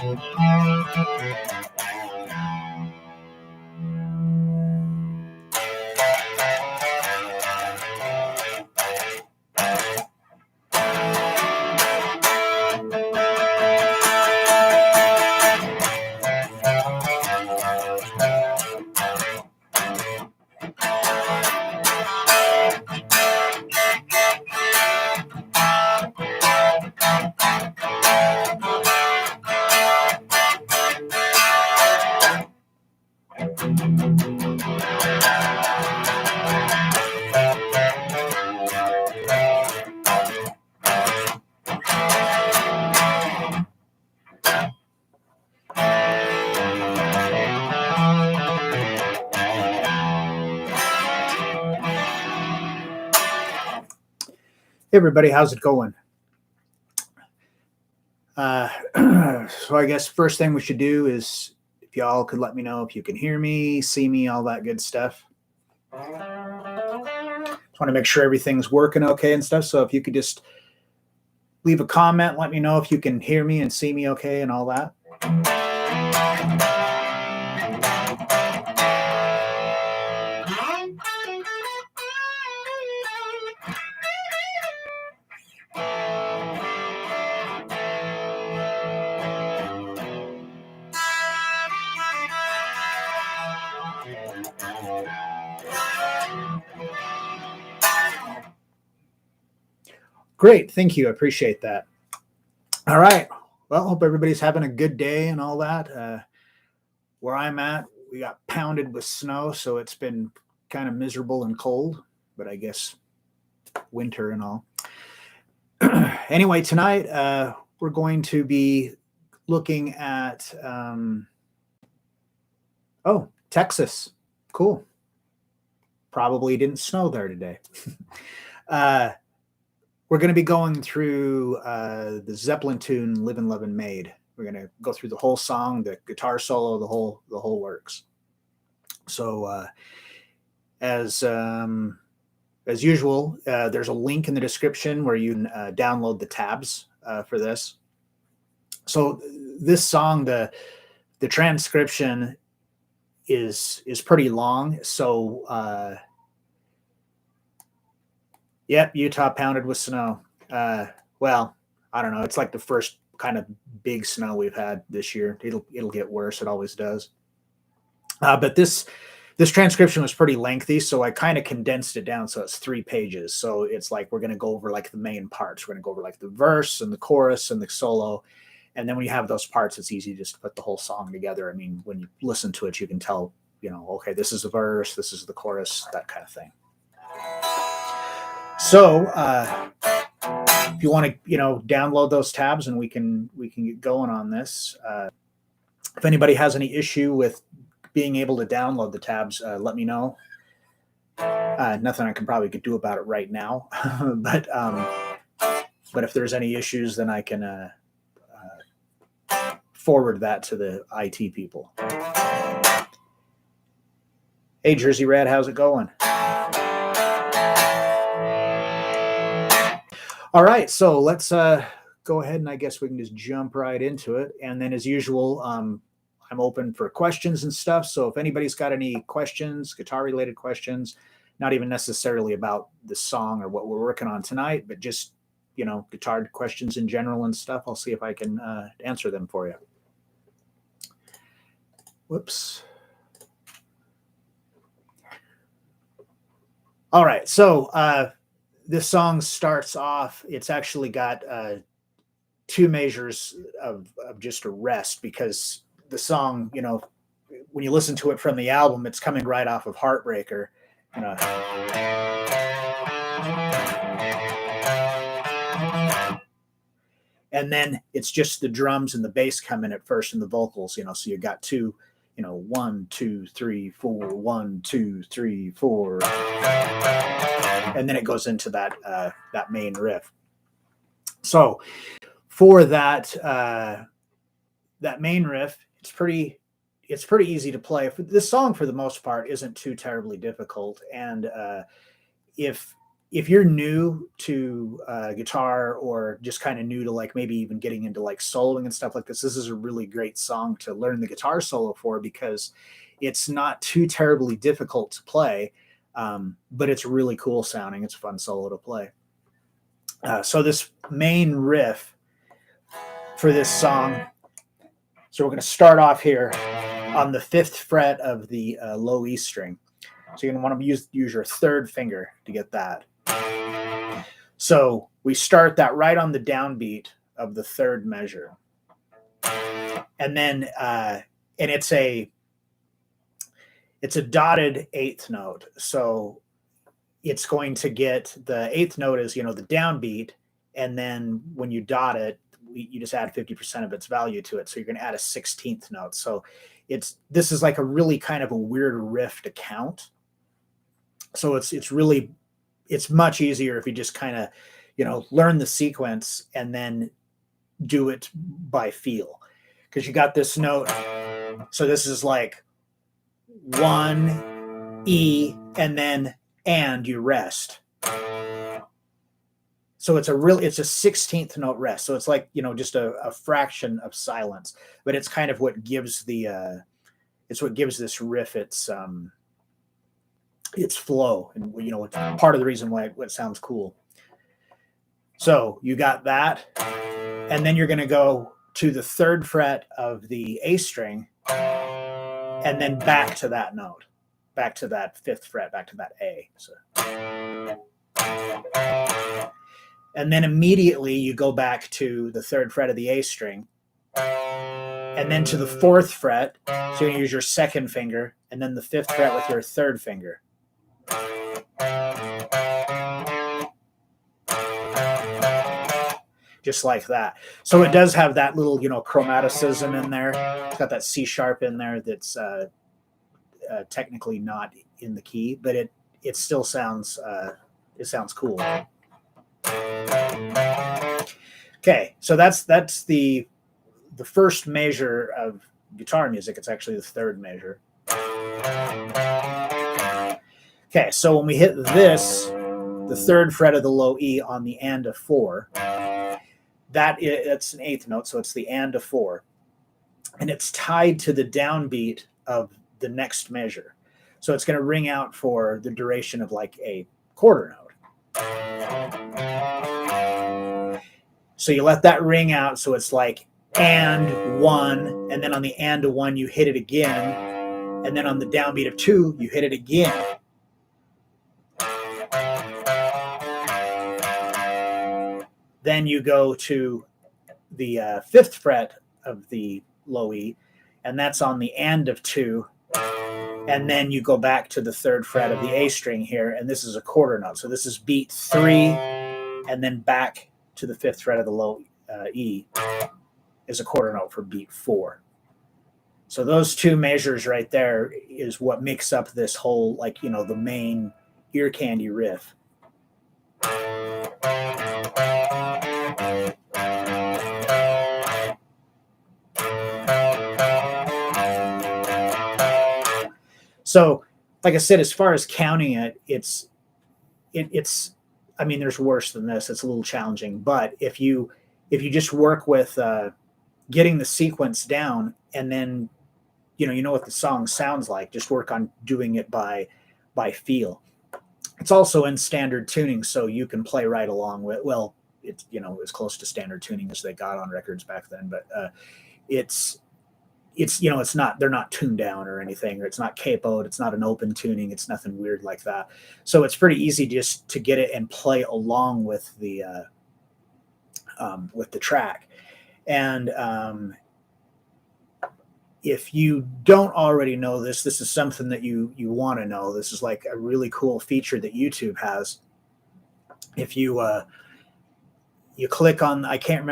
Hey everybody, how's it going? So I guess first thing we should do is if y'all could let me know if you can hear me, see me, all that good stuff. Just want to make sure everything's working okay and stuff. So if you could just leave a comment, let me know if you can hear me and see me okay and all that. Great, thank you. I appreciate that. All right. Well, hope everybody's having a good day and all that. Where I'm at, we got pounded with snow, so it's been kind of miserable and cold, but I guess winter and all. Anyway, tonight we're going to be looking at, Texas. Cool. Probably didn't snow there today. We're going to be going through the Zeppelin tune "Livin, Lovin, Maid." We're going to go through the whole song, the guitar solo, the whole works. So as usual, there's a link in the description where you can download the tabs for this. So this song, the transcription is pretty long. So yep, Utah pounded with snow. Well, I don't know. It's like the first kind of big snow we've had this year. It'll get worse. It always does. But this transcription was pretty lengthy, so I kind of condensed it down so it's 3 pages. So it's like we're going to go over like the main parts. We're going to go over like the verse and the chorus and the solo. And then when you have those parts, it's easy just to put the whole song together. I mean, when you listen to it, you can tell, okay, this is the verse, this is the chorus, that kind of thing. So if you want to, download those tabs and we can get going on this. If anybody has any issue with being able to download the tabs, let me know. Nothing I can probably do about it right now, but if there's any issues, then I can forward that to the IT people. Hey, Jersey Red, how's it going? All right, so let's go ahead and I guess we can just jump right into it. And then as usual, I'm open for questions and stuff. So if anybody's got any questions, guitar-related questions, not even necessarily about the song or what we're working on tonight, but just, guitar questions in general and stuff, I'll see if I can answer them for you. Whoops. All right, so this song starts off, it's actually got 2 measures of just a rest, because the song, when you listen to it from the album, it's coming right off of Heartbreaker. And then it's just the drums and the bass come in at first and the vocals, so you got 2, 1, 2, 3, 4, 1, 2, 3, 4. And then it goes into that main riff. So for that main riff, it's pretty easy to play. This song, for the most part, isn't too terribly difficult. And if if you're new to guitar, or just kind of new to like maybe even getting into like soloing and stuff like this is a really great song to learn the guitar solo for, because it's not too terribly difficult to play, but it's really cool sounding. It's a fun solo to play. So this main riff for this song, so we're going to start off here on the 5th fret of the low E string. So you're going to want to use your 3rd finger to get that. So we start that right on the downbeat of the 3rd measure. And then and it's a dotted 8th note. So it's going to get the 8th note is, the downbeat, and then when you dot it, you just add 50% of its value to it. So you're going to add a 16th note. So this is like a really kind of a weird riff to count. So it's much easier if you just kind of, learn the sequence and then do it by feel. Because you got this note. So this is like 1 E, and then you rest. So it's a 16th note rest. So it's like, just a fraction of silence, but it's kind of what gives it's what gives this riff its flow, and part of the reason why it sounds cool. So you got that, and then you're going to go to the 3rd fret of the A string, and then back to that note, back to that 5th fret, back to that A. So, and then immediately you go back to the 3rd fret of the A string, and then to the 4th fret. So you use your 2nd finger, and then the 5th fret with your 3rd finger. Just like that. So it does have that little, chromaticism in there. It's got that C sharp in there that's technically not in the key, but it still sounds cool. Okay, so that's the first measure of guitar music. It's actually the 3rd measure. Okay, so when we hit this, the 3rd fret of the low E on the and of 4, it's an 8th note, so it's the and of 4, and it's tied to the downbeat of the next measure. So it's going to ring out for the duration of like a quarter note. So you let that ring out, so it's like and 1, and then on the and of 1 you hit it again, and then on the downbeat of 2 you hit it again. Then you go to the 5th fret of the low E, and that's on the and of 2, and then you go back to the 3rd fret of the A string here, and this is a quarter note. So this is beat 3, and then back to the 5th fret of the low E is a quarter note for beat 4. So those 2 measures right there is what makes up this whole, like, the main ear candy riff. So, like I said, as far as counting it, it's I mean, there's worse than this. It's a little challenging, but if you just work with getting the sequence down, and then you know what the song sounds like, just work on doing it by feel. It's also in standard tuning, so you can play right along with. Well, it's as close to standard tuning as they got on records back then, but it's not, they're not tuned down or anything, or it's not capoed, it's not an open tuning, it's nothing weird like that. So it's pretty easy just to get it and play along with the track. And if you don't already know this is something that you want to know. This is like a really cool feature that YouTube has. If you you click on, I can't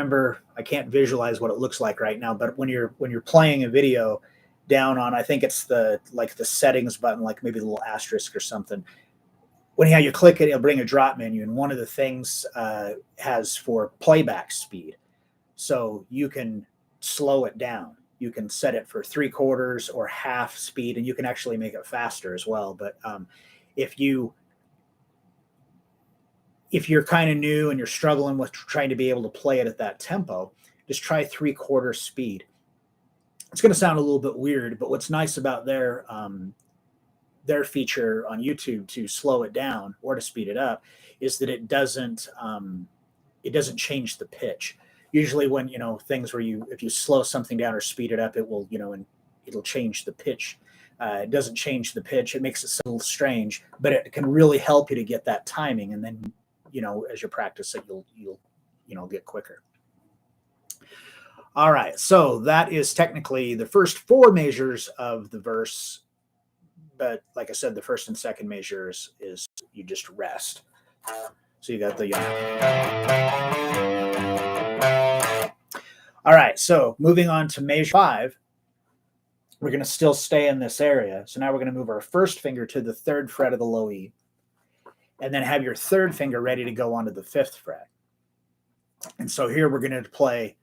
visualize what it looks like right now, but when you're playing a video, down on, I think it's the settings button, like maybe the little asterisk or something. When you click it, it'll bring a drop menu, and one of the things has for playback speed. So you can slow it down. You can set it for 3/4 or half speed, and you can actually make it faster as well. But if you if you're kind of new and you're struggling with trying to be able to play it at that tempo, just try 3/4 speed. It's going to sound a little bit weird, but what's nice about their feature on YouTube to slow it down or to speed it up is that it doesn't change the pitch. Usually when, things where if you slow something down or speed it up, it will, and it'll change the pitch. It doesn't change the pitch. It makes it a little strange, but it can really help you to get that timing. And then, as you practice it, you'll get quicker. All right. So that is technically the first 4 measures of the verse. But like I said, the first and second measures is you just rest. So you got the. All right. So moving on to measure 5, we're going to still stay in this area. So now we're going to move our first finger to the 3rd fret of the low E, and then have your 3rd finger ready to go onto the 5th fret. And so here we're going to play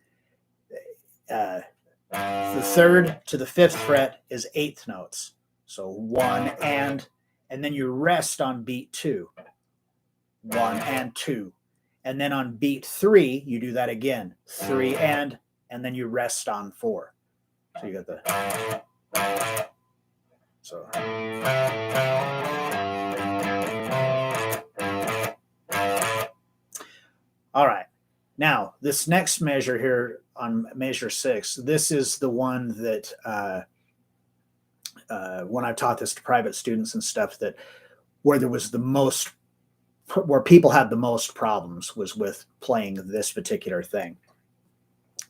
the 3rd to the 5th fret is 8th notes. So 1 and then you rest on beat 2. 1 and 2. And then on beat 3, you do that again. 3 and then you rest on 4. So you got the. So. All right. Now, this next measure here on measure 6, this is the one that when I've taught this to private students and stuff, that where people had the most problems was with playing this particular thing.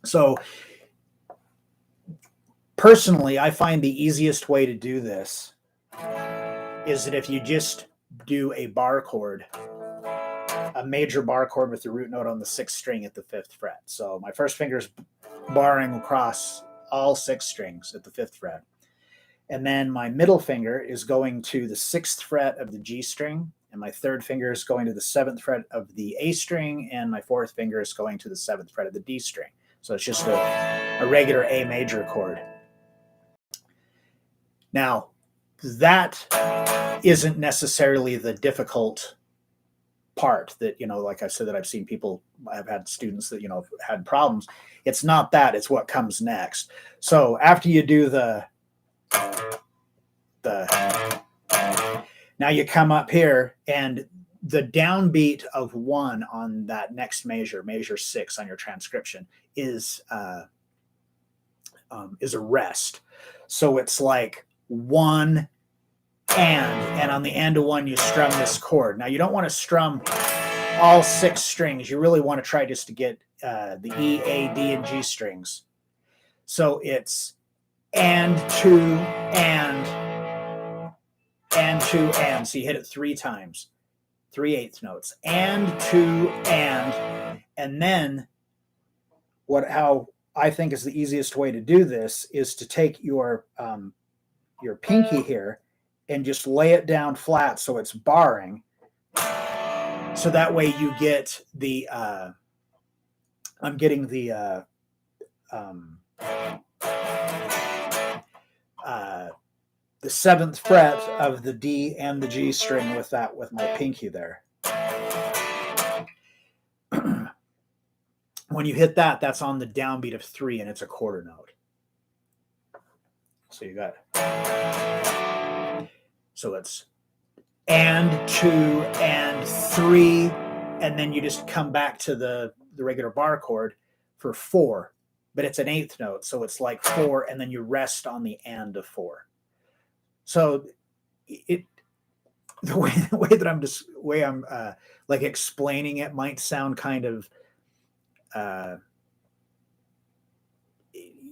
So personally, I find the easiest way to do this is that if you just do a bar chord, a major bar chord with the root note on the 6th string at the 5th fret. So my first finger is barring across all 6 strings at the 5th fret. And then my middle finger is going to the 6th fret of the G string, and my 3rd finger is going to the 7th fret of the A string, and my 4th finger is going to the 7th fret of the D string. So it's just a regular A major chord. Now, that isn't necessarily the difficult part that, like I said, that I've seen I've had students that, had problems. It's not that, it's what comes next. So after you do now you come up here, and the downbeat of 1 on that next measure 6 on your transcription is a rest. So it's like 1 and on the end of 1 you strum this chord. Now you don't want to strum all 6 strings. You really want to try just to get the E, A, D, and G strings. So it's and 2 and 2 and. So you hit it 3 times, 3/8 notes, and 2 and then how I think is the easiest way to do this is to take your pinky here and just lay it down flat so it's barring. So that way you get the I'm getting the 7th fret of the D and the G string with my pinky there. When you hit that, that's on the downbeat of 3, and it's a quarter note. So you got so it's and 2 and 3, and then you just come back to the regular bar chord for 4, but it's an 8th note, so it's like 4, and then you rest on the and of 4. So the way I'm like explaining it might sound kind of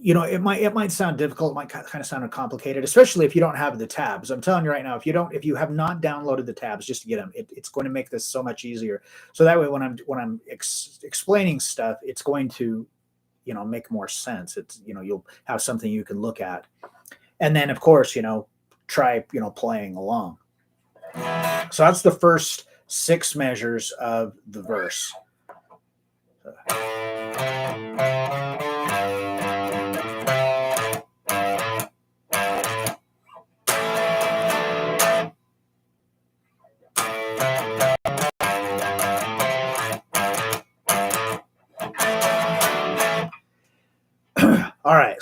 it might sound difficult. It might kind of sound complicated, especially if you don't have the tabs. I'm telling you right now, if you have not downloaded the tabs, just to get them, it's going to make this so much easier. So that way, when I'm explaining stuff, it's going to, make more sense. It's, you'll have something you can look at, and then of course, try, playing along. So that's the first 6 measures of the verse.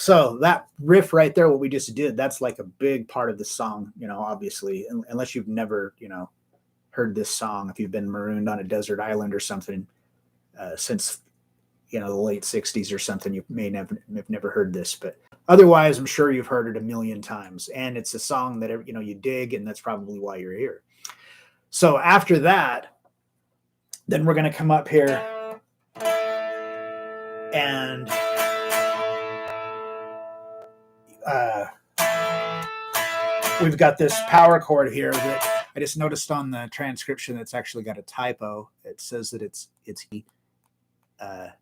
So that riff right there, what we just did, that's like a big part of the song, obviously, unless you've never, heard this song, if you've been marooned on a desert island or something since, the late 60s or something, you may have never heard this, but otherwise, I'm sure you've heard it a million times. And it's a song that, you dig, and that's probably why you're here. So after that, then we're going to come up here and we've got this power chord here that I just noticed on the transcription that's actually got a typo. It says that it's E, and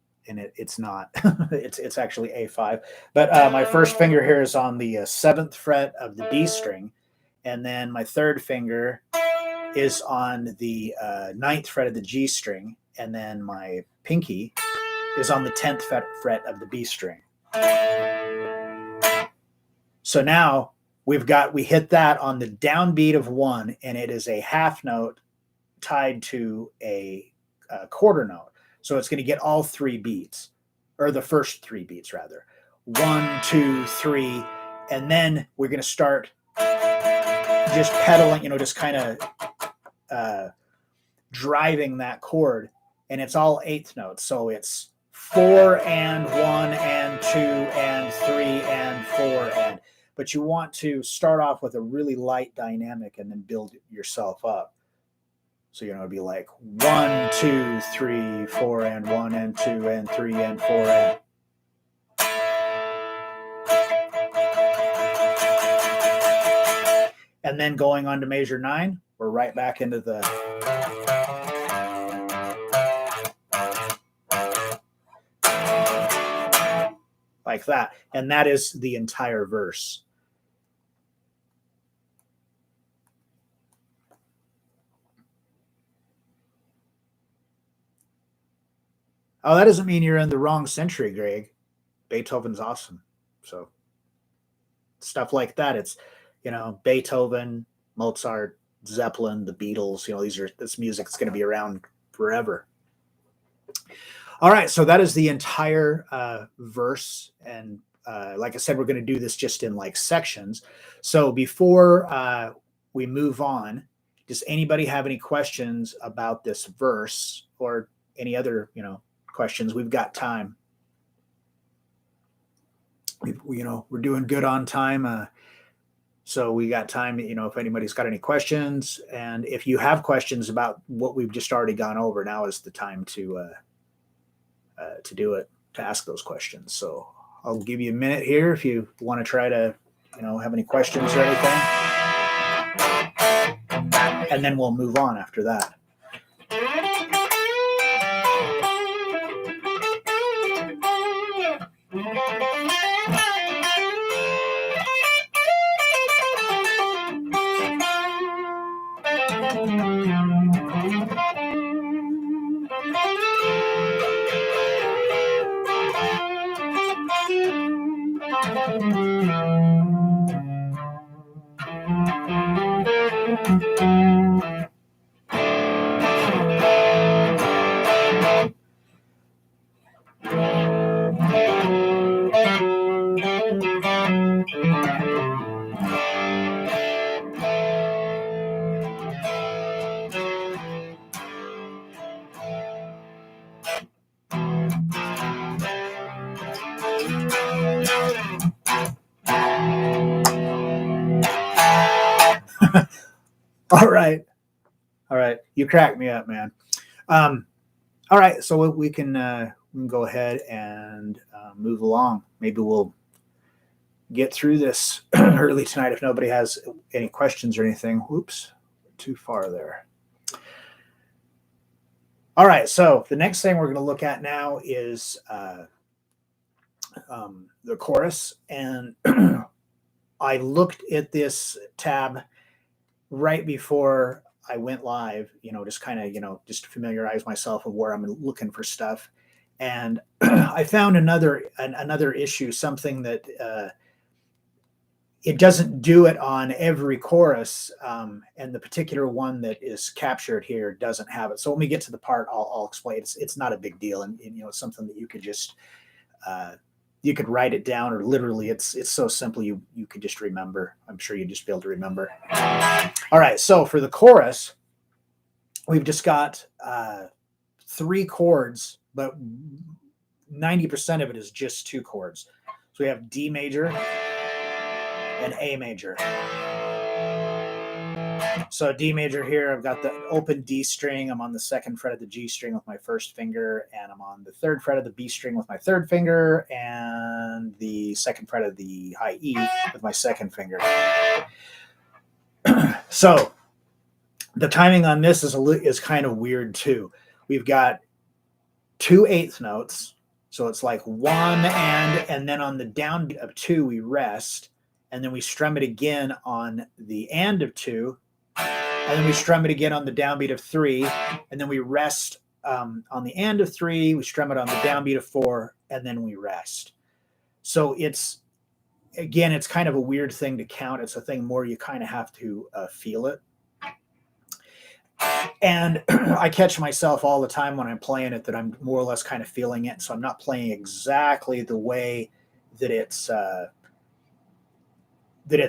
it's not. it's actually A5. But my first finger here is on the 7th fret of the D string, and then my third finger is on the 9th fret of the G string, and then my pinky is on the 10th fret of the B string. So now we hit that on the downbeat of 1, and it is a half note tied to a quarter note. So it's going to get all 3 beats, or the first 3 beats rather. 1, 2, 3, and then we're going to start just pedaling, just kind of driving that chord, and it's all 8th notes. So it's 4 and 1 and 2 and 3 and 4 and. But you want to start off with a really light dynamic and then build yourself up. So, it'd be like 1, 2, 3, 4 and 1 and 2 and 3 and 4 and. And then going on to measure 9, we're right back into the like that. And that is the entire verse. Oh, that doesn't mean you're in the wrong century, Greg. Beethoven's awesome. So stuff like that. It's, Beethoven, Mozart, Zeppelin, the Beatles, this music is going to be around forever. All right. So that is the entire verse. And like I said, we're going to do this just in like sections. So before we move on, does anybody have any questions about this verse or any other, questions? We've got time. We're doing good on time. So we got time, if anybody's got any questions. And if you have questions about what we've just already gone over, now is the time to do it, to ask those questions. So I'll give you a minute here if you want to try to, have any questions or anything. And then we'll move on after that. All right. You cracked me up, man. All right. So we can go ahead and move along. Maybe we'll get through this early tonight if nobody has any questions or anything. Whoops, too far there. All right. So the next thing we're going to look at now is the chorus. And I looked at this tab right before I went live, just kind of, just to familiarize myself with where I'm looking for stuff. And I found another issue, something that it doesn't do it on every chorus. And the particular one that is captured here doesn't have it. So when we get to the part, I'll explain. It's not a big deal. And it's something that you could just you could write it down, or literally it's so simple you could just remember. I'm sure you'd just be able to remember. All right, so for the chorus, we've just got 3 chords, but 90% of it is just 2 chords. So we have D major and A major. So D major here, I've got the open D string. I'm on the 2nd fret of the G string with my 1st finger, and I'm on the 3rd fret of the B string with my 3rd finger, and the 2nd fret of the high E with my 2nd finger. So the timing on this is kind of weird too. We've got 2 eighth notes, so it's like 1 and then on the downbeat of 2 we rest, and then we strum it again on the and of 2, and then we strum it again on the downbeat of 3, and then we rest on the and of 3, we strum it on the downbeat of 4, and then we rest. So it's kind of a weird thing to count. It's a thing more you kind of have to feel it. And I catch myself all the time when I'm playing it that I'm more or less kind of feeling it. So I'm not playing exactly the way that it's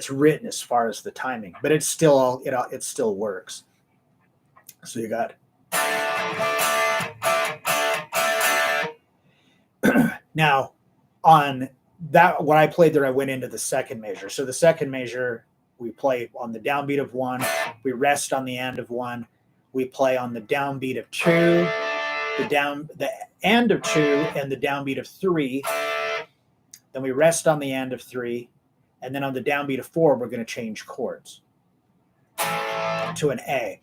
written as far as the timing, but it's still it still works. So you got now on that, what I played there, I went into the 2nd measure. So the 2nd measure, we play on the downbeat of 1, we rest on the and of 1, we play on the downbeat of 2, the and of 2, and the downbeat of 3. Then we rest on the and of 3, and then on the downbeat of 4, we're going to change chords to an A.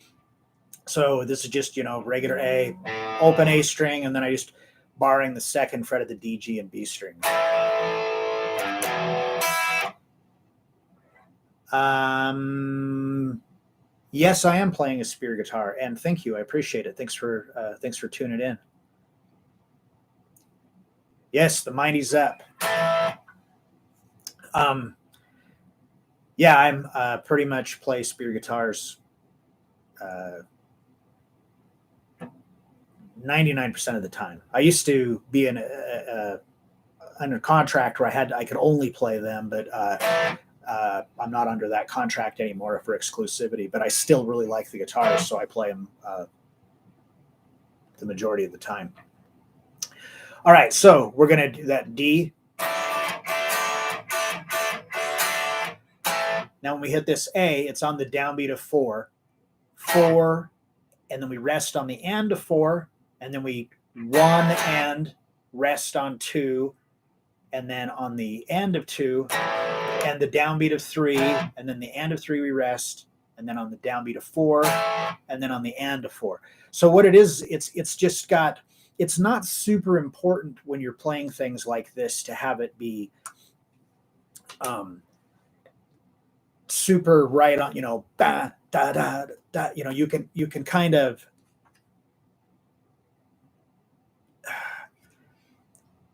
So this is just, regular A, open A string, and then I just barring the 2nd fret of the D, G, and B strings. Yes, I am playing a Spear guitar, and thank you. I appreciate it. Thanks for tuning in. Yes, the Mighty Zepp. Yeah, I'm pretty much play Spear guitars 99% of the time. I used to be under contract where I could only play them, but I'm not under that contract anymore for exclusivity, but I still really like the guitars, so I play them the majority of the time. All right, so we're going to do that D. Now when we hit this A, it's on the downbeat of 4, and then we rest on the and of 4, and then we 1 and rest on 2, and then on the and of 2, and the downbeat of 3, and then the and of 3 we rest, and then on the downbeat of 4, and then on the and of 4. So what it is, it's just got, it's not super important when you're playing things like this to have it be super right on, da da da da. You can kind of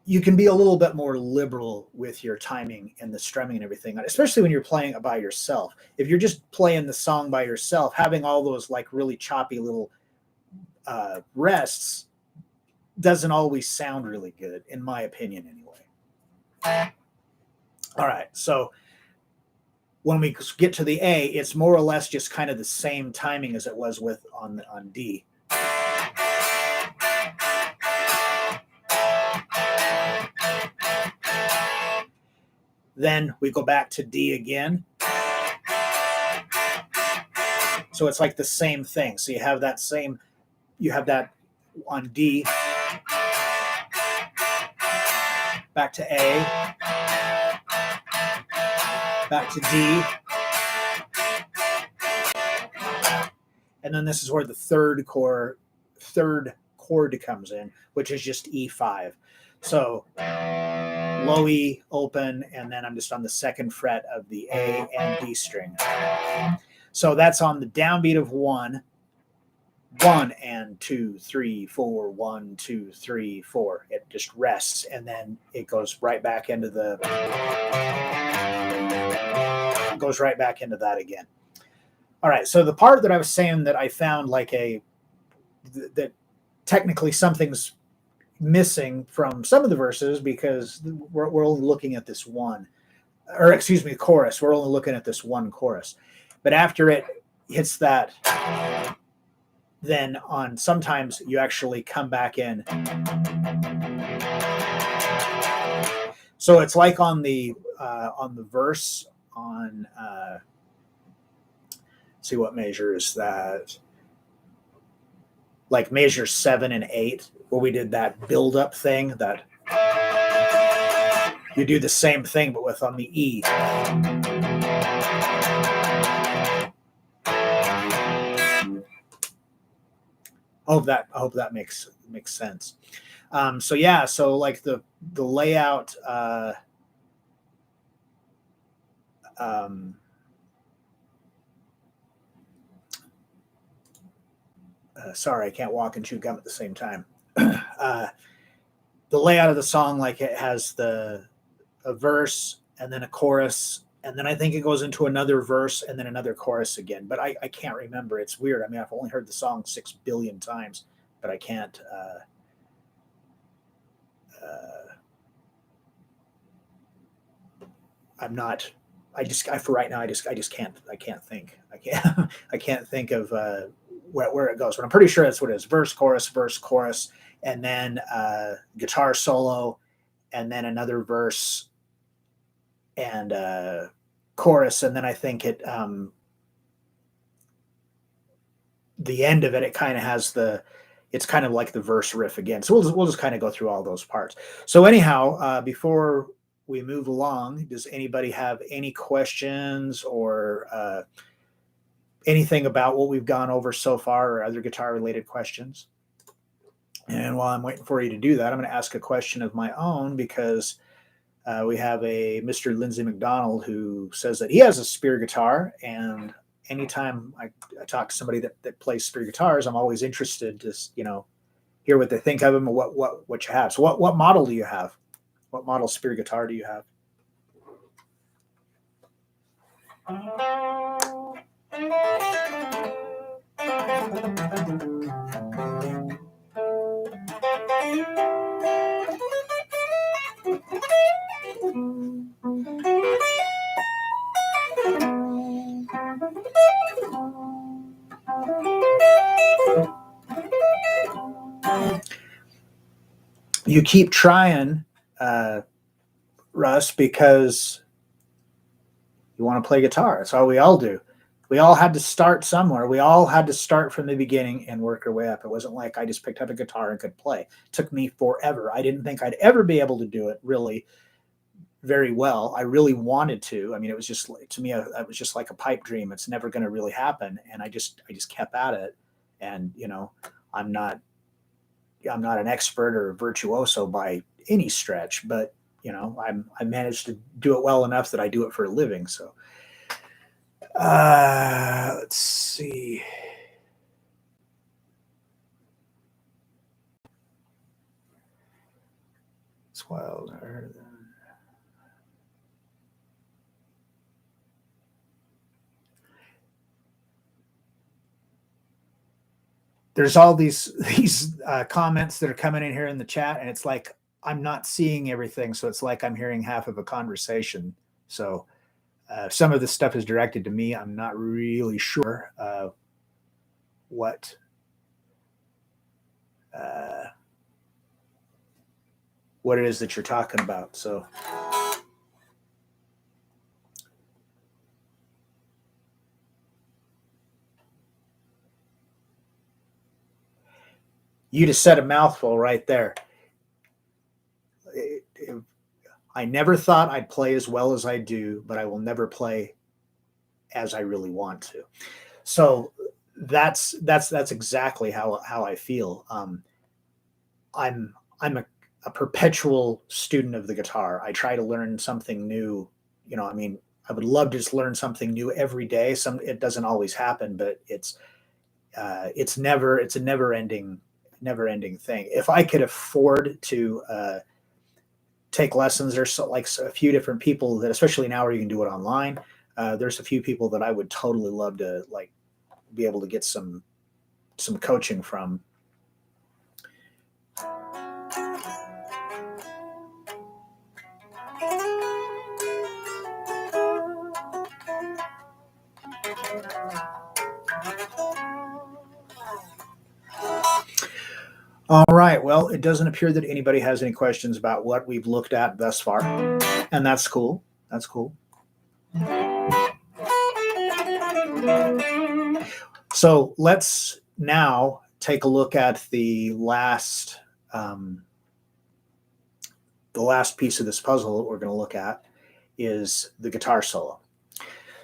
you can be a little bit more liberal with your timing and the strumming and everything, especially when you're playing it by yourself. If you're just playing the song by yourself, having all those like really choppy little rests doesn't always sound really good, in my opinion, anyway. All right, so when we get to the A, it's more or less just kind of the same timing as it was with on D. Then we go back to D again. So it's like the same thing. So you have that on D, back to A, back to D, and then this is where the third chord comes in, which is just E5. So low E, open, and then I'm just on the 2nd fret of the A and D string. So that's on the downbeat of 1, 1 and 2, 3, 4, 1, 2, 3, 4. It just rests, and then it goes right back into that again. All right, so the part that I was saying that I found that technically something's missing from some of the verses because we're only looking at this one, or excuse me, chorus. We're only looking at this one chorus. But after it hits that, then on sometimes you actually come back in. So it's like on the verse on see what measure is that, like measure 7 and 8, where we did that build up thing, that you do the same thing but with on the E. I hope that makes sense. So yeah, so like the layout. Sorry, I can't walk and chew gum at the same time. The layout of the song, like it has a verse and then a chorus, and then I think it goes into another verse and then another chorus again. But I can't remember. It's weird. I mean, I've only heard the song 6 billion times, but I can't. I'm not. For right now, I just can't. I can't think. I can't think of where it goes. But I'm pretty sure that's what it is: verse, chorus, and then guitar solo, and then another verse and chorus, and then I think it the end of it. It kind of has it's kind of like the verse riff again. So we'll just kind of go through all those parts. So anyhow, before we move along, does anybody have any questions or anything about what we've gone over so far, or other guitar related questions? And while I'm waiting for you to do that, I'm going to ask a question of my own, because we have a Mr. Lindsay McDonald who says that he has a Spear guitar, and anytime I talk to somebody that plays Spear guitars, I'm always interested to hear what they think of them, or what you have. So what model do you have? What model Spear guitar do you have? You keep trying, Russ, because you want to play guitar. That's all we all do. We all had to start somewhere. We all had to start from the beginning and work our way up. It wasn't like I just picked up a guitar and could play. It took me forever. I didn't think I'd ever be able to do it really very well. I really wanted to. I mean, it was just, to me, it was just like a pipe dream. It's never going to really happen. And I just kept at it. And, I'm not an expert or a virtuoso by any stretch, but I managed to do it well enough that I do it for a living. So let's see. It's wild. There's all these comments that are coming in here in the chat, and it's like I'm not seeing everything, so it's like I'm hearing half of a conversation. So some of this stuff is directed to me. I'm not really sure what it is that you're talking about. So you just said a mouthful right there. I never thought I'd play as well as I do, but I will never play as I really want to. So that's exactly how I feel. I'm a perpetual student of the guitar. I try to learn something new. I mean, I would love to just learn something new every day. It doesn't always happen, but it's a never ending thing. If I could afford to take lessons, there's like a few different people that, especially now where you can do it online, there's a few people that I would totally love to like be able to get some coaching from. All right. Well, it doesn't appear that anybody has any questions about what we've looked at thus far, and that's cool. That's cool. So let's now take a look at the last piece of this puzzle that we're going to look at is the guitar solo.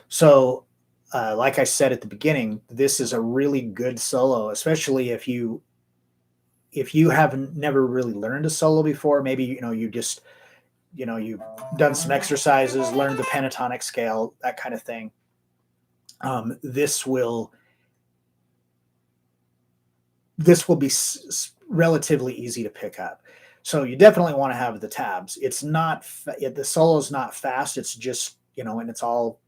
So, like I said at the beginning, this is a really good solo, especially if you haven't never really learned a solo before. Maybe you just you've done some exercises, learned the pentatonic scale, that kind of thing. This will be relatively easy to pick up. So you definitely want to have the tabs. It's not the solo is not fast. It's just and it's all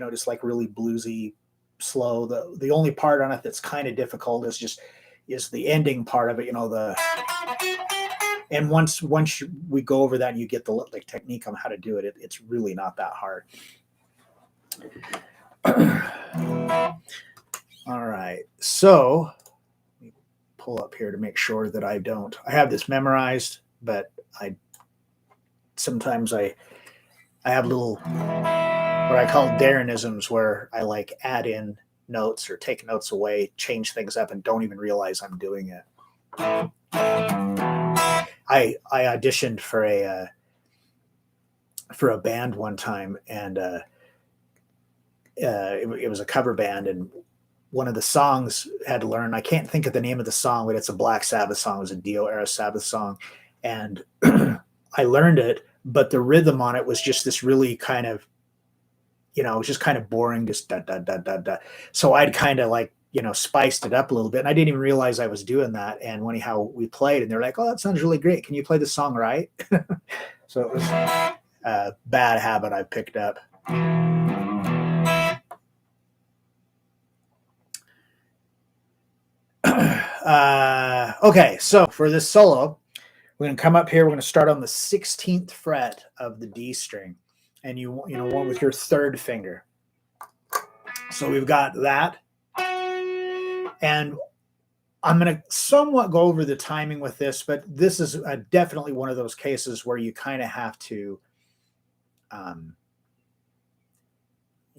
just like really bluesy, slow. The only part on it that's kind of difficult is the ending part of it. And once we go over that and you get the technique on how to do it, it's really not that hard. All right, so pull up here to make sure that I have this memorized, but sometimes I have little what I call Darrenisms, where I like add in notes or take notes away, change things up, and don't even realize I'm doing it. I auditioned for a band one time, and it was a cover band, and one of the songs had to learn. I can't think of the name of the song, but it's a Black Sabbath song. It was a Dio era Sabbath song, and I learned it, but the rhythm on it was just this really kind of, it was just kind of boring, just da da da da da. So I'd kind of like spiced it up a little bit, and I didn't even realize I was doing that. And anyhow, we played, and they're like, "Oh, that sounds really great. Can you play the song right?" So it was a bad habit I picked up. Okay, so for this solo, we're going to come up here. We're going to start on the 16th fret of the D string, and you one with your third finger. So we've got that, and I'm going to somewhat go over the timing with this, but this is definitely one of those cases where you kind of have to,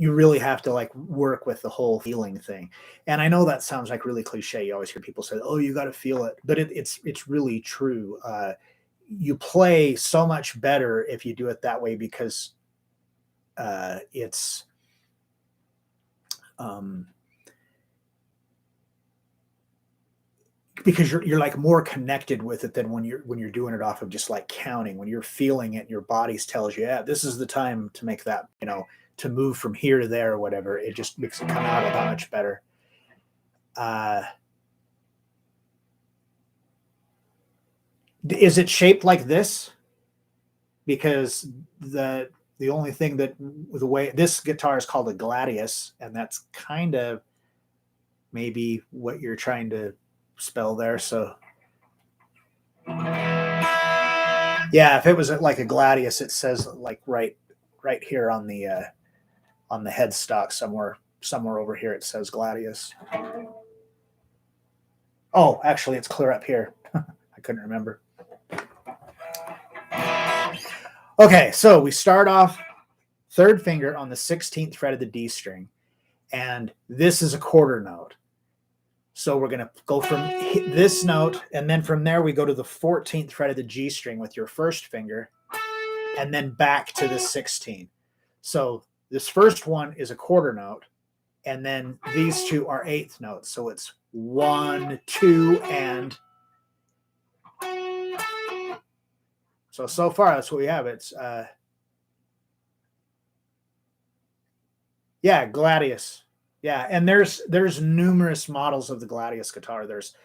you really have to like work with the whole feeling thing. And I know that sounds like really cliche. You always hear people say, "Oh, you got to feel it," but it's really true. You play so much better if you do it that way, because it's because you're like more connected with it than when you're doing it off of just like counting. When you're feeling it, your body tells you, "Yeah, this is the time to make that, to move from here to there or whatever." It just makes it come out that much better. Is it shaped like this? Because the only thing that the way this guitar is called a gladius, and that's kind of maybe what you're trying to spell there. So yeah, if it was like a gladius, it says like right here on the headstock somewhere over here, it says gladius. Oh, actually, it's clear up here. I couldn't remember. Okay, so we start off third finger on the 16th fret of the D string, and this is a quarter note. So we're going to go from this note, and then from there we go to the 14th fret of the G string with your first finger, and then back to the 16th. So this first one is a quarter note, and then these two are eighth notes. So it's 1, 2, and so far that's what we have. It's yeah, gladius. Yeah, and there's numerous models of the gladius guitar. There's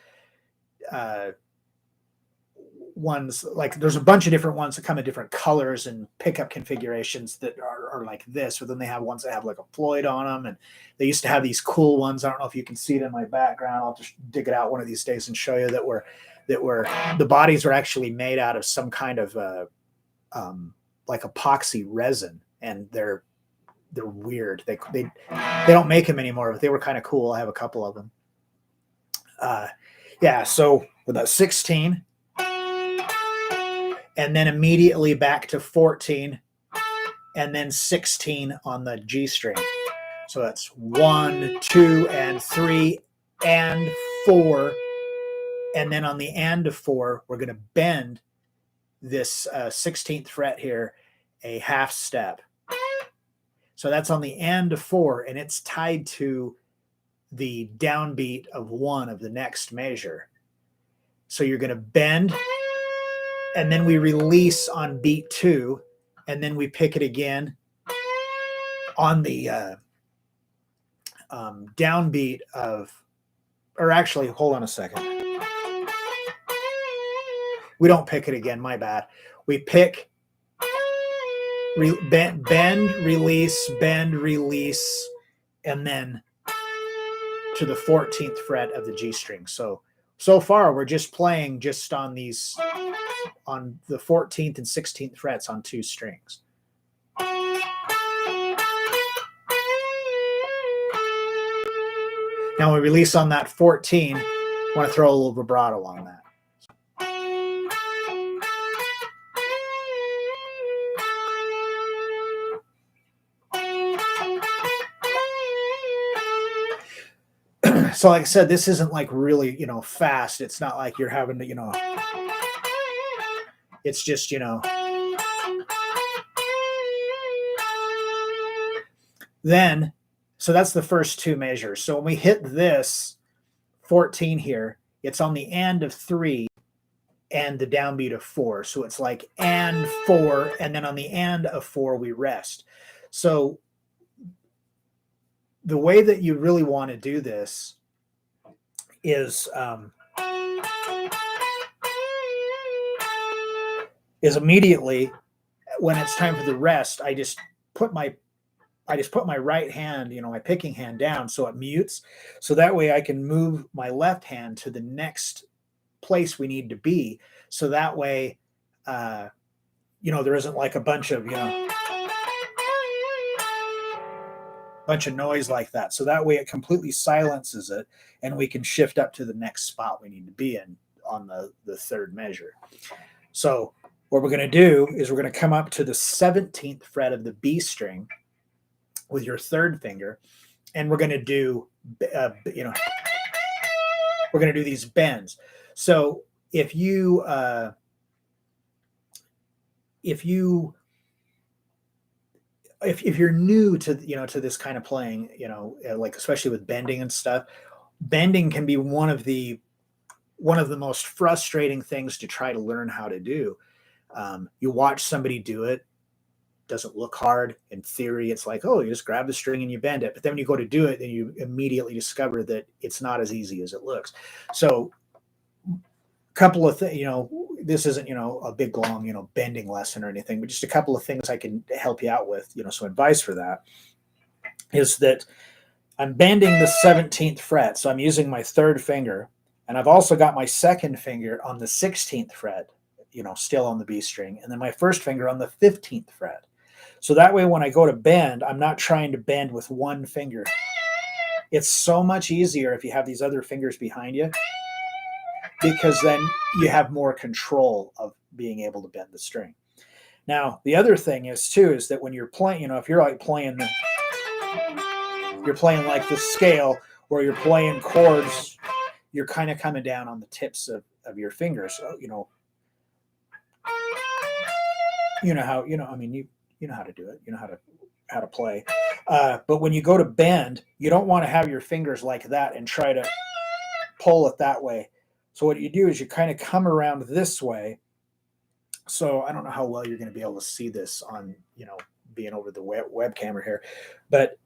ones like there's a bunch of different ones that come in different colors and pickup configurations that are like this, but then they have ones that have like a Floyd on them, and they used to have these cool ones. I don't know if you can see it in my background. I'll just dig it out one of these days and show you that were the bodies were actually made out of some kind of like epoxy resin, and they're weird. They don't make them anymore, but they were kind of cool. I have a couple of them. Yeah, so with a 16, and then immediately back to 14, and then 16 on the G string. So that's 1, 2, and 3, and 4. And then on the and of 4, we're going to bend this 16th fret here a half step. So that's on the and of 4, and it's tied to the downbeat of 1 of the next measure. So you're going to bend, and then we release on beat 2, and then we pick it again on the downbeat of, or actually, hold on a second. We don't pick it again, my bad. We pick, bend, release, and then to the 14th fret of the G string. So far we're just playing just on these, on the 14th and 16th frets on 2 strings. Now we release on that 14. I want to throw a little vibrato on that. So like I said, this isn't like really, fast. It's not like you're having to, it's just, then, so that's the first 2 measures. So when we hit this 14 here, it's on the and of 3 and the downbeat of 4. So it's like and 4, and then on the and of 4, we rest. So the way that you really want to do this is immediately when it's time for the rest, I just put my right hand, my picking hand down so it mutes. So that way I can move my left hand to the next place we need to be. So that way, there isn't like a bunch of noise like that. So that way it completely silences it, and we can shift up to the next spot we need to be in on the third measure. So what we're going to do is we're going to come up to the 17th fret of the B string with your third finger, and we're going to do, we're going to do these bends. So if you're new to to this kind of playing, like especially with bending and stuff, bending can be one of the most frustrating things to try to learn how to do. You watch somebody do it, doesn't look hard. In theory, it's like, oh, you just grab the string and you bend it. But then when you go to do it, then you immediately discover that it's not as easy as it looks. So a couple of things, this isn't, a big, long, bending lesson or anything, but just a couple of things I can help you out with, some advice for that is that I'm bending the 17th fret. So I'm using my third finger, and I've also got my second finger on the 16th fret, still on the B string, and then my first finger on the 15th fret. So that way, when I go to bend, I'm not trying to bend with one finger. It's so much easier if you have these other fingers behind you, because then you have more control of being able to bend the string. Now, the other thing is that when you're playing, if you're like playing like the scale, or you're playing chords, you're kind of coming down on the tips of your fingers. So, you know how, you know how to do it, how to play. But when you go to bend, you don't want to have your fingers like that and try to pull it that way. So what you do is you kind of come around this way. So I don't know how well you're going to be able to see this on, being over the web camera here, but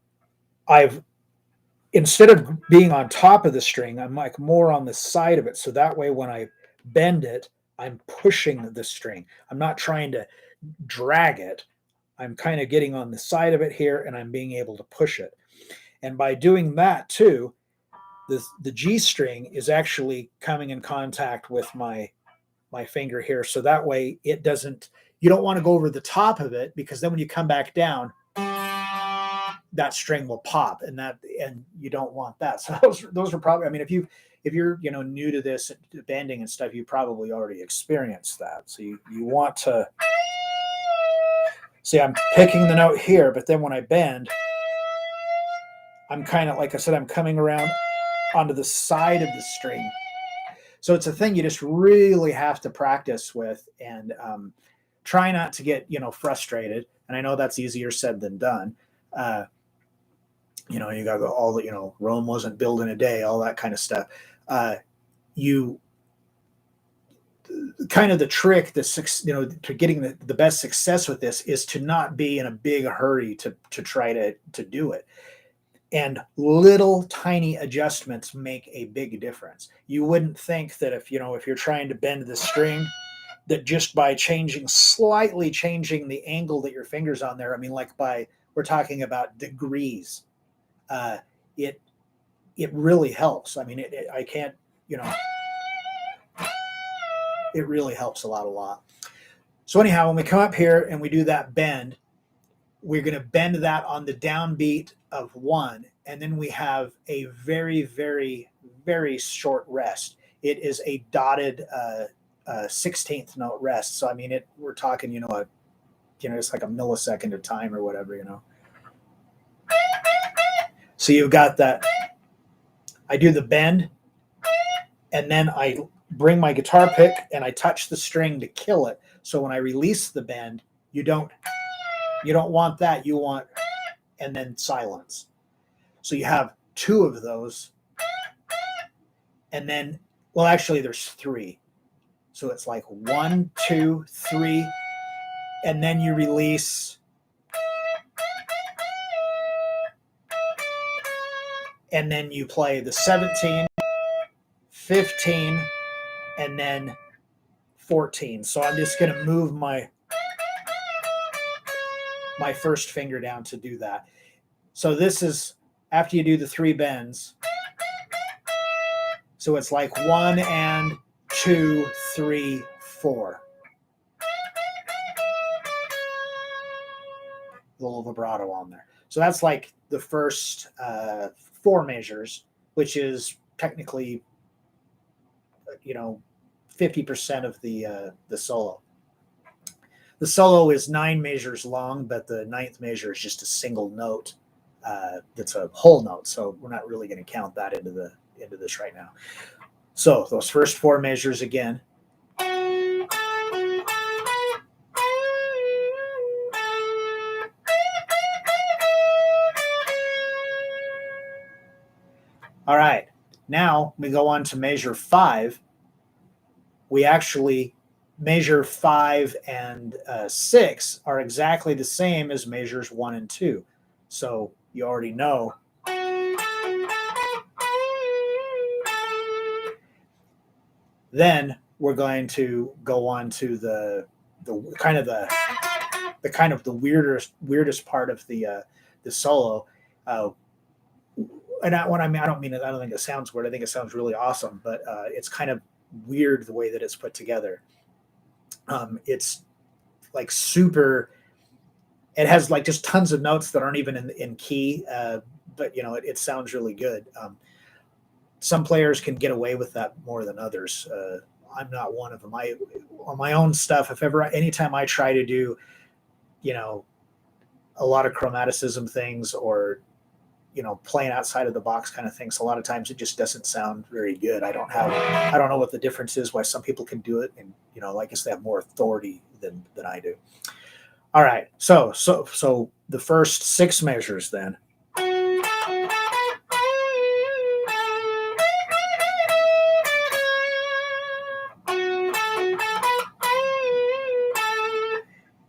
instead of being on top of the string, I'm like more on the side of it. So that way, when I bend it, I'm pushing the string. I'm not trying to drag it. I'm kind of getting on the side of it here, and I'm being able to push it. And by doing that too, the G string is actually coming in contact with my finger here. So that way you don't want to go over the top of it, because then when you come back down, that string will pop, and you don't want that. So those are probably, I mean, if you're new to this to bending and stuff, you probably already experienced that. So you want to see, I'm picking the note here, but then when I bend, I'm kind of, like I said, I'm coming around onto the side of the string. So it's a thing you just really have to practice with, and try not to get frustrated. And I know that's easier said than done. You got to go all the Rome wasn't built in a day, all that kind of stuff. You kind of the trick, to getting the best success with this is to not be in a big hurry to try to do it. And little tiny adjustments make a big difference. You wouldn't think that if you're trying to bend the string, that just by slightly changing the angle that your finger's on there, I mean, like we're talking about degrees, it really helps. I mean, I can't, it really helps a lot. So anyhow, when we come up here and we do that bend, we're going to bend that on the downbeat of 1, and then we have a very, very, very short rest. It is a dotted 16th note rest. So I mean, we're talking, it's like a millisecond of time or whatever, So you've got that. I do the bend, and then I bring my guitar pick and I touch the string to kill it. So when I release the bend, you don't want that. You want, and then silence. So you have 2 of those, and then, well, actually there's 3. So it's like 1, 2, 3, and then you release, and then you play the 17, 15, and then 14. So I'm just going to move my first finger down to do that. So this is after you do the 3 bends. So it's like 1 and 2, 3, 4. A little vibrato on there. So that's like the first 4 measures, which is technically 50% of the solo. The solo is 9 measures long, but the 9th measure is just a single note. That's a whole note, so we're not really going to count that into this right now. So those first 4 measures again. All right, now we go on to measure 5. We actually measure 5 and 6 are exactly the same as measures 1 and 2. So you already know. Then we're going to go on to the kind of the weirdest part of the solo. And I don't think it sounds weird. I think it sounds really awesome, but it's kind of weird the way that it's put together. It's like super. It has like just tons of notes that aren't even in key, but it sounds really good. Some players can get away with that more than others. I'm not one of them. On my own stuff, anytime I try to do, a lot of chromaticism things or, playing outside of the box kind of things, a lot of times it just doesn't sound very good. I don't know what the difference is, why some people can do it. And, I guess they have more authority than I do. All right. So the first 6 measures then.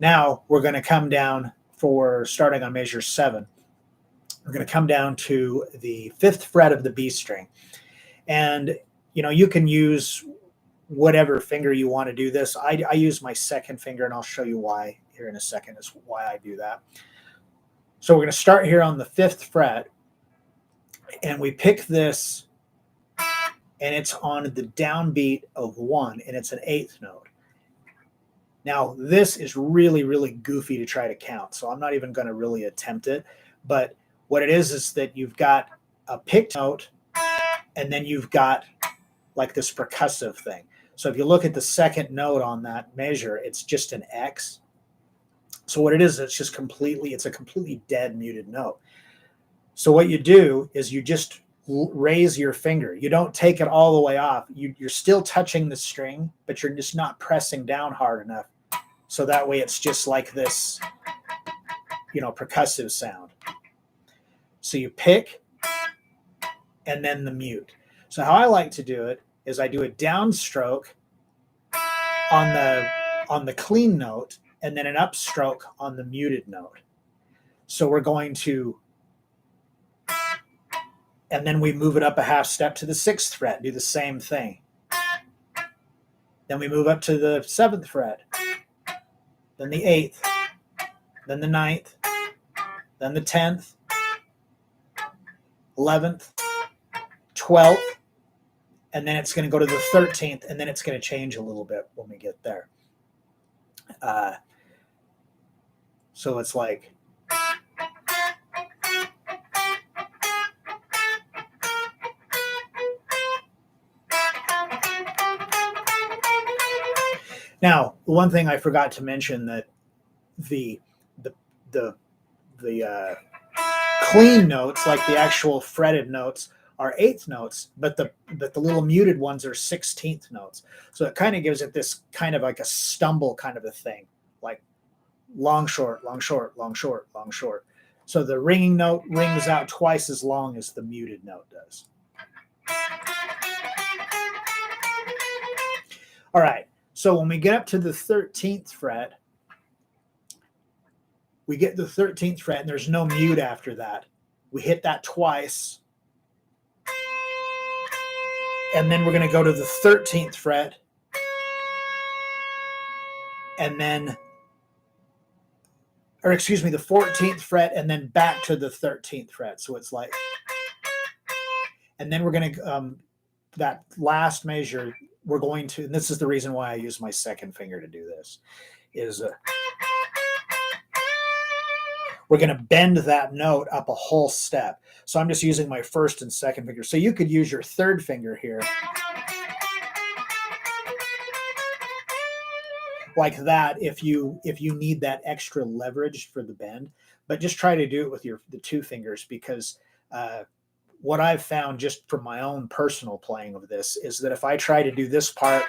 Now we're going to come down for starting on measure 7. We're going to come down to the 5th fret of the B string. And, you can use whatever finger you want to do this. I use my 2nd finger, and I'll show you why here in a second is why I do that. So we're going to start here on the 5th fret, and we pick this, and it's on the downbeat of 1, and it's an 8th note. Now, this is really, really goofy to try to count, so I'm not even going to really attempt it. But What it is that you've got a picked note, and then you've got like this percussive thing. So if you look at the second note on that measure, it's just an X. So what it is, it's a completely dead muted note. So what you do is you just raise your finger. You don't take it all the way off. You're still touching the string, but you're just not pressing down hard enough. So that way it's just like this, percussive sound. So you pick and then the mute. So how I like to do it is I do a downstroke on the clean note and then an upstroke on the muted note. So we're going to, and then we move it up a half step to the 6th fret, do the same thing. Then we move up to the 7th fret, then the 8th, then the 9th, then the 10th, 11th, 12th, and then it's going to go to the 13th, and then it's going to change a little bit when we get there. So it's like, now, the one thing I forgot to mention, that the clean notes, like the actual fretted notes, are 8th notes, but the little muted ones are 16th notes. So it kind of gives it this kind of like a stumble kind of a thing, like long, short, long, short, long, short, long, short. So the ringing note rings out twice as long as the muted note does. All right. So when we get up to the 13th fret, we get the 13th fret, and there's no mute after that. We hit that twice. And then we're going to go to the 13th fret. And then, the 14th fret, and then back to the 13th fret. So it's like, and then we're going to, that last measure, we're going to, and this is the reason why I use my second finger to do this, is we're going to bend that note up a whole step. So I'm just using my first and second finger. So you could use your third finger here, like that, if you need that extra leverage for the bend. But just try to do it with the 2 fingers, because what I've found just from my own personal playing of this is that if I try to do this part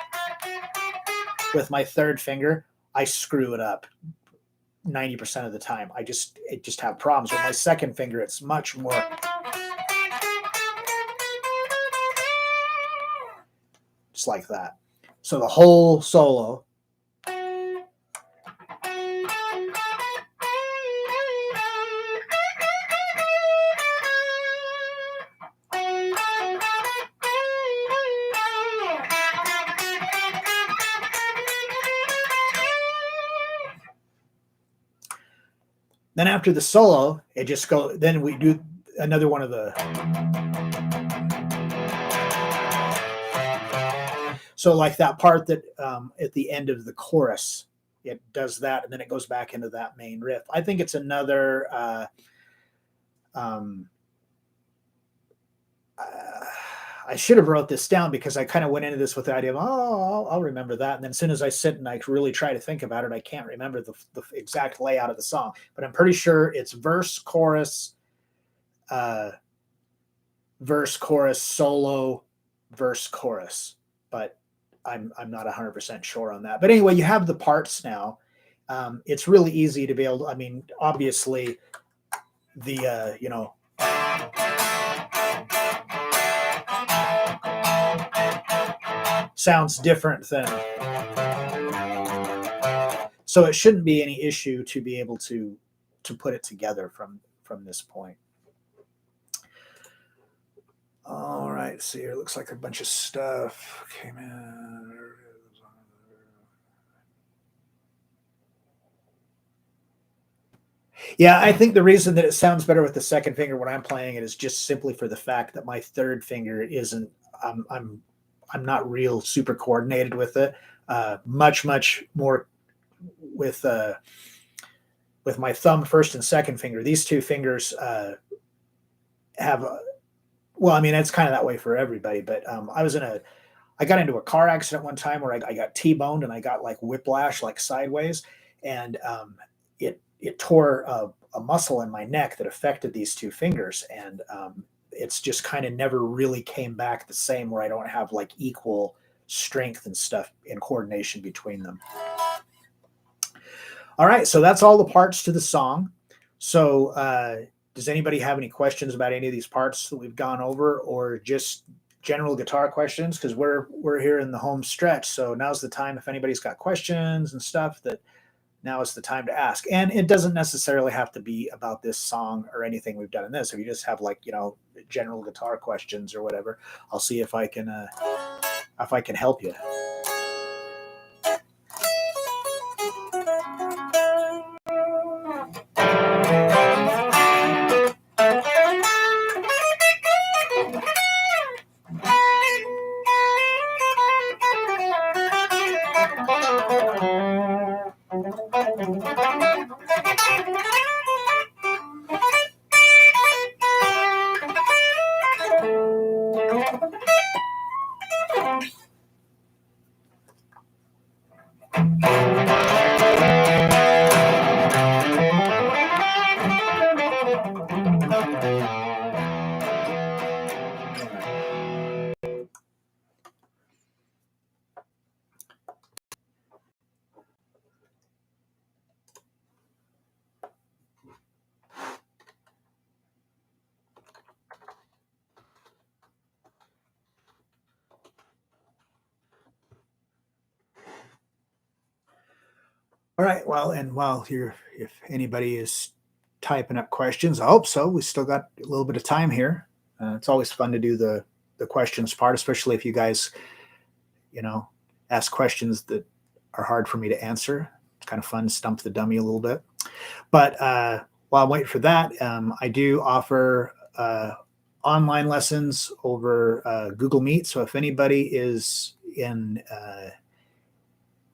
with my third finger, I screw it up 90% of the time. I just have problems. With my second finger, it's much more just like that. So the whole solo. Then after the solo, it just goes, then we do another one of the. So like that part that at the end of the chorus, it does that, and then it goes back into that main riff. I think it's another, I should have wrote this down, because I kind of went into this with the idea of, I'll remember that. And then as soon as I sit and I really try to think about it, I can't remember the exact layout of the song. But I'm pretty sure it's verse, chorus, solo, verse, chorus. But I'm not 100% sure on that. But anyway, you have the parts now. It's really easy to be able to, I mean, obviously the, sounds different than, so it shouldn't be any issue to be able to put it together from this point. All right, see here, looks like a bunch of stuff came in. Yeah, I think the reason that it sounds better with the second finger when I'm playing it is just simply for the fact that my third finger isn't, I'm not real super coordinated with it. Much more with my thumb first and second finger. These 2 fingers have well, I mean, it's kind of that way for everybody, but I got into a car accident one time where I got T-boned and I got like whiplash, like sideways, and it tore a muscle in my neck that affected these two fingers, and it's just kind of never really came back the same, where I don't have like equal strength and stuff in coordination between them. All right, so that's all the parts to the song. So does anybody have any questions about any of these parts that we've gone over, or just general guitar questions? Because we're here in the home stretch, so now's the time. If anybody's got questions and stuff, that now is the time to ask. And it doesn't necessarily have to be about this song or anything we've done in this. If you just have like, general guitar questions or whatever, I'll see if I can help you. All right. Well, and if anybody is typing up questions, I hope so. We still got a little bit of time here. It's always fun to do the questions part, especially if you guys, ask questions that are hard for me to answer. It's kind of fun to stump the dummy a little bit. But while I'm waiting for that, I do offer online lessons over Google Meet. So if anybody is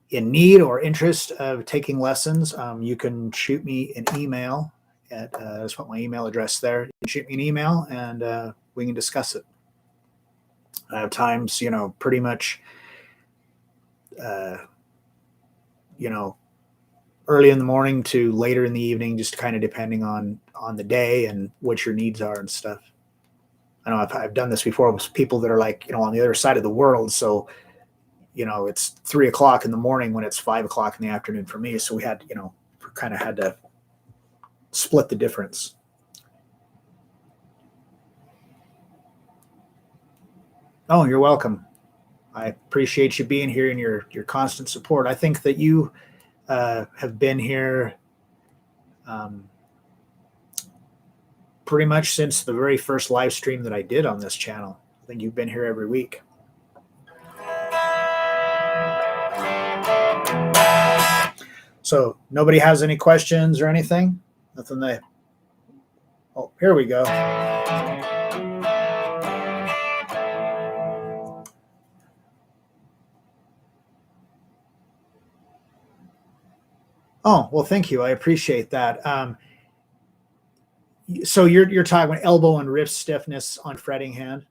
in need or interest of taking lessons, you can shoot me an email at, just put my email address there. You can shoot me an email and we can discuss it. I have times, pretty much, early in the morning to later in the evening, just kind of depending on the day and what your needs are and stuff. I know I've done this before with people that are like, on the other side of the world. So, it's 3 o'clock in the morning when it's 5 o'clock in the afternoon for me. So we had, kind of had to split the difference. Oh, you're welcome. I appreciate you being here and your constant support. I think that you have been here pretty much since the very first live stream that I did on this channel. I think you've been here every week. So nobody has any questions or anything? Nothing they... Oh, here we go. Oh, well, thank you. I appreciate that. So you're talking about elbow and wrist stiffness on fretting hand.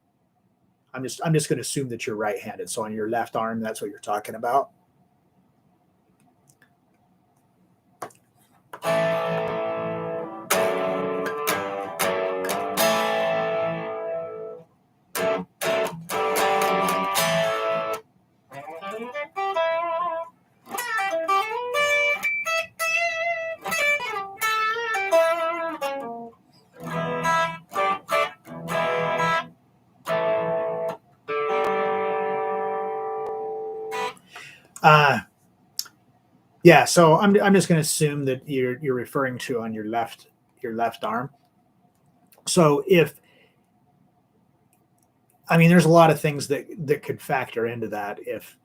I'm just going to assume that you're right-handed. So on your left arm, that's what you're talking about. Yeah, so I'm just going to assume that you're referring to on your left arm. So there's a lot of things that could factor into that. If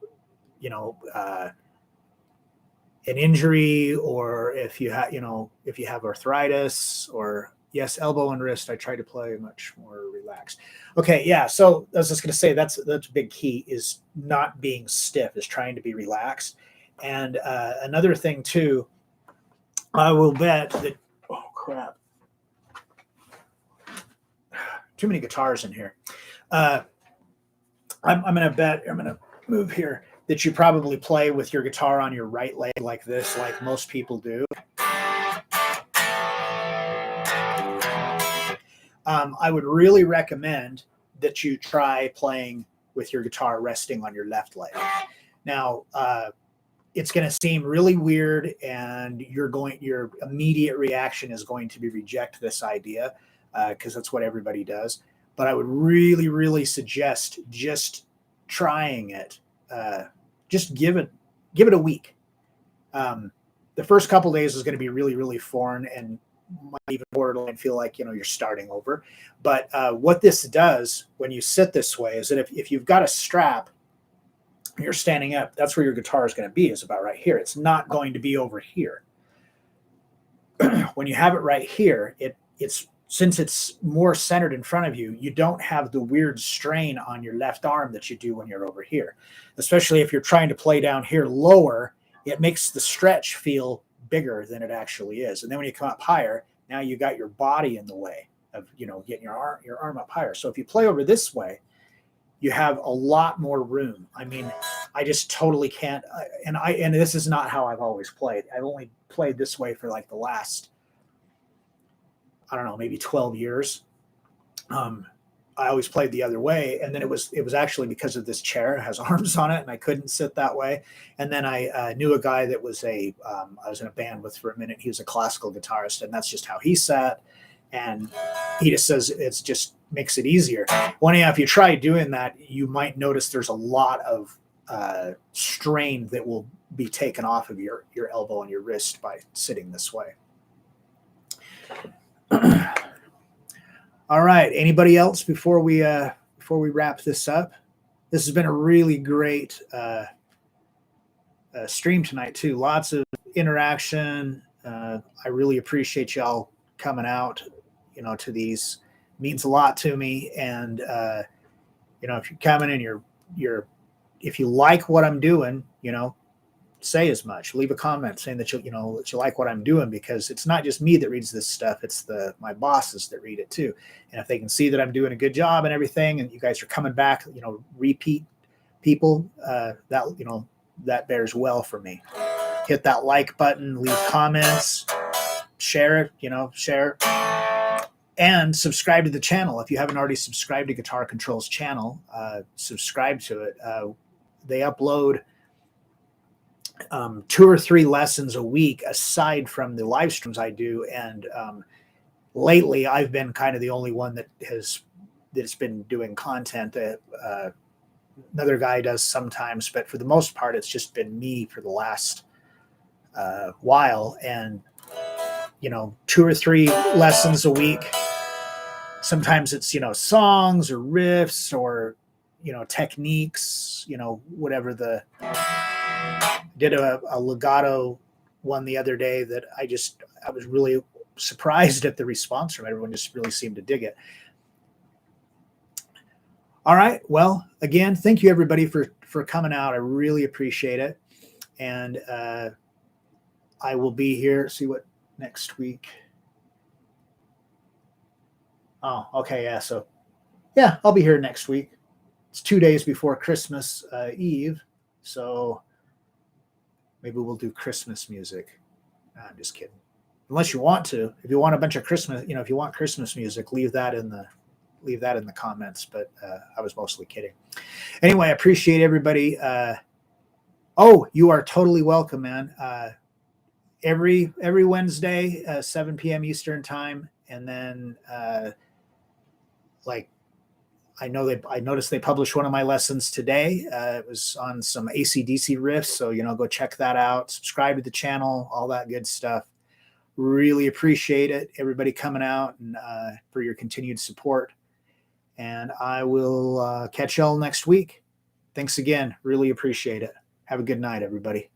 an injury, or if you have arthritis, or yes, elbow and wrist, I try to play much more relaxed. Okay, yeah. So I was just going to say that's a big key, is not being stiff, is trying to be relaxed. And another thing too, I will bet that, oh crap, too many guitars in here. I'm going to move here, that you probably play with your guitar on your right leg like this, like most people do. I would really recommend that you try playing with your guitar resting on your left leg. Now, it's going to seem really weird, and your immediate reaction is going to be reject this idea, because that's what everybody does. But I would really, really suggest just trying it. Just give it a week. The first couple days is going to be really, really foreign, and might even borderline feel like you're starting over. But what this does when you sit this way is that if you've got a strap, you're standing up, that's where your guitar is going to be, is about right here. It's not going to be over here. When you have it right here, it's since it's more centered in front of you, you don't have the weird strain on your left arm that you do when you're over here. Especially if you're trying to play down here lower, it makes the stretch feel bigger than it actually is. And then when you come up higher, now you got your body in the way of getting your arm up higher. So if you play over this way, you have a lot more room. I mean, I just totally can't. And this is not how I've always played. I've only played this way for like the last, I don't know, maybe 12 years. I always played the other way, and then it was actually because of this chair. It has arms on it, and I couldn't sit that way. And then I knew a guy that was I was in a band with for a minute. He was a classical guitarist, and that's just how he sat. And he just says it's just makes it easier. Well, anyhow, if you try doing that, you might notice there's a lot of strain that will be taken off of your elbow and your wrist by sitting this way. All right. Anybody else before we wrap this up? This has been a really great stream tonight too. Lots of interaction. I really appreciate y'all coming out. To these, means a lot to me. And if you're coming and if you like what I'm doing, say as much. Leave a comment saying that you like what I'm doing, because it's not just me that reads this stuff. It's my bosses that read it too. And if they can see that I'm doing a good job and everything, and you guys are coming back, repeat people, that bears well for me. Hit that like button, leave comments, share it, share, and subscribe to the channel. If you haven't already subscribed to Guitar Control's channel, subscribe to it. They upload 2 or 3 lessons a week aside from the live streams I do. And lately I've been kind of the only one that's been doing content. Another guy does sometimes, but for the most part, it's just been me for the last while. And 2 or 3 lessons a week. Sometimes it's songs or riffs or techniques, whatever. Did a legato one the other day that I was really surprised at the response from everyone. Just really seemed to dig it. All right. Well, again, thank you everybody for coming out. I really appreciate it. And I will be here. See what next week. Oh, okay. Yeah. So yeah, I'll be here next week. It's 2 days before Christmas Eve. So maybe we'll do Christmas music. No, I'm just kidding. Unless you want to. If you want a bunch of Christmas, if you want Christmas music, leave that in the comments. But I was mostly kidding. Anyway, I appreciate everybody. You are totally welcome, man. Every Wednesday, 7 p.m. Eastern time, and then I noticed they published one of my lessons today. It was on some AC/DC riffs, so go check that out. Subscribe to the channel, all that good stuff. Really appreciate it, everybody coming out, and for your continued support. And I will catch y'all next week. Thanks again. Really appreciate it. Have a good night, everybody.